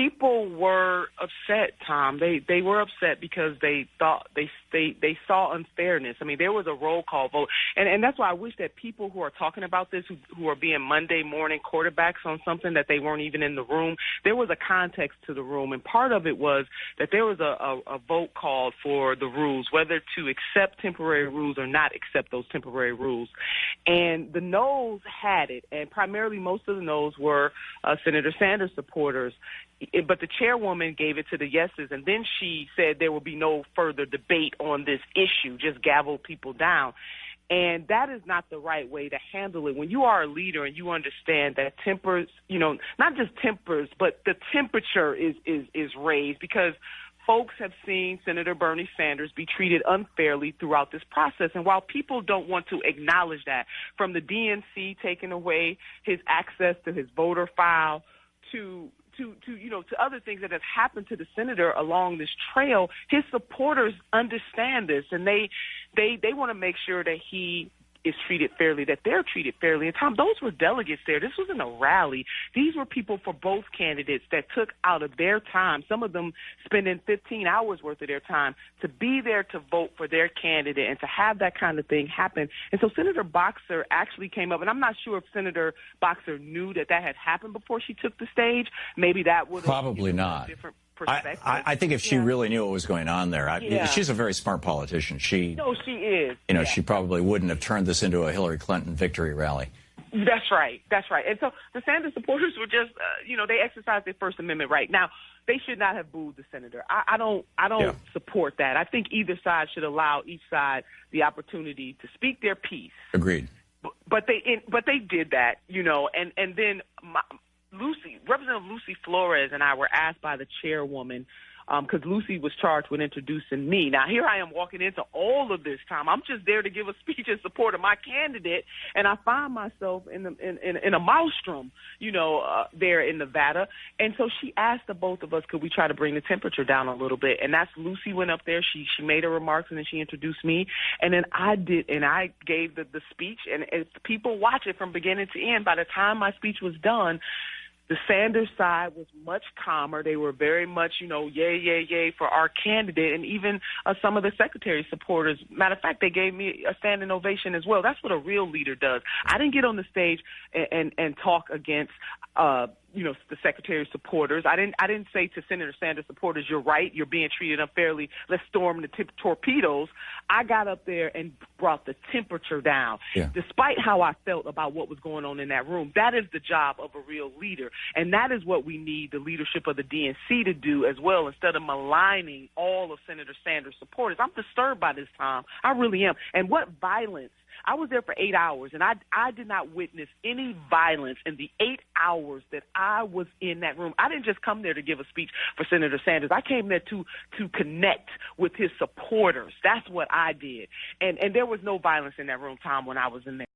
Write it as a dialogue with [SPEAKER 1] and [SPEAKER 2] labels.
[SPEAKER 1] people were upset, Tom. They were upset because they thought they saw unfairness. I mean, there was a roll call vote, and that's why I wish that people who are talking about this, who are being Monday morning quarterbacks on something that they weren't even in the room, there was a context to the room, and part of it was that there was a vote called for the rules, whether to accept temporary rules or not accept those temporary rules, and the noes had it, and primarily most of the noes were Senator Sanders supporters. But the chairwoman gave it to the yeses, and then she said there will be no further debate on this issue, just gavel people down. And that is not the right way to handle it. When you are a leader and you understand that tempers, not just tempers, but the temperature is raised because folks have seen Senator Bernie Sanders be treated unfairly throughout this process. And while people don't want to acknowledge that, from the DNC taking away his access to his voter file to other things that have happened to the senator along this trail, his supporters understand this, and they want to make sure that he is treated fairly, that they're treated fairly. And Tom, those were delegates there. This wasn't a rally. These were people for both candidates that took out of their time, some of them spending 15 hours worth of their time, to be there to vote for their candidate and to have that kind of thing happen. And so Senator Boxer actually came up, and I'm not sure if Senator Boxer knew that had happened before she took the stage. Maybe that would have
[SPEAKER 2] probably not.
[SPEAKER 1] Different.
[SPEAKER 2] I think if she really knew what was going on there, she's a very smart politician. She is. She probably wouldn't have turned this into a Hillary Clinton victory rally.
[SPEAKER 1] That's right. And so the Sanders supporters were just, they exercised their First Amendment right. Now, they should not have booed the senator. I don't support that. I think either side should allow each side the opportunity to speak their piece.
[SPEAKER 2] Agreed.
[SPEAKER 1] But they did that, and then Representative Lucy Flores and I were asked by the chairwoman, because Lucy was charged with introducing me. Now, here I am walking into all of this, Tom. I'm just there to give a speech in support of my candidate, and I find myself in a maelstrom, there in Nevada. And so she asked the both of us, could we try to bring the temperature down a little bit? And that's Lucy went up there. She made her remarks, and then she introduced me. And then I did, and I gave the speech, and as people watch it from beginning to end, by the time my speech was done, the Sanders side was much calmer. They were very much, yay, yay, yay for our candidate, and even some of the secretary supporters. Matter of fact, they gave me a standing ovation as well. That's what a real leader does. I didn't get on the stage and talk against the secretary's supporters. I didn't say to Senator Sanders supporters, you're right, you're being treated unfairly, let's storm the torpedoes. I got up there and brought the temperature down. Yeah. Despite how I felt about what was going on in that room, that is the job of a real leader. And that is what we need the leadership of the DNC to do as well, instead of maligning all of Senator Sanders' supporters. I'm disturbed by this, Tom. I really am. And what violence. I was there for 8 hours, and I did not witness any violence in the 8 hours that I was in that room. I didn't just come there to give a speech for Senator Sanders. I came there to connect with his supporters. That's what I did. And there was no violence in that room, Tom, when I was in there.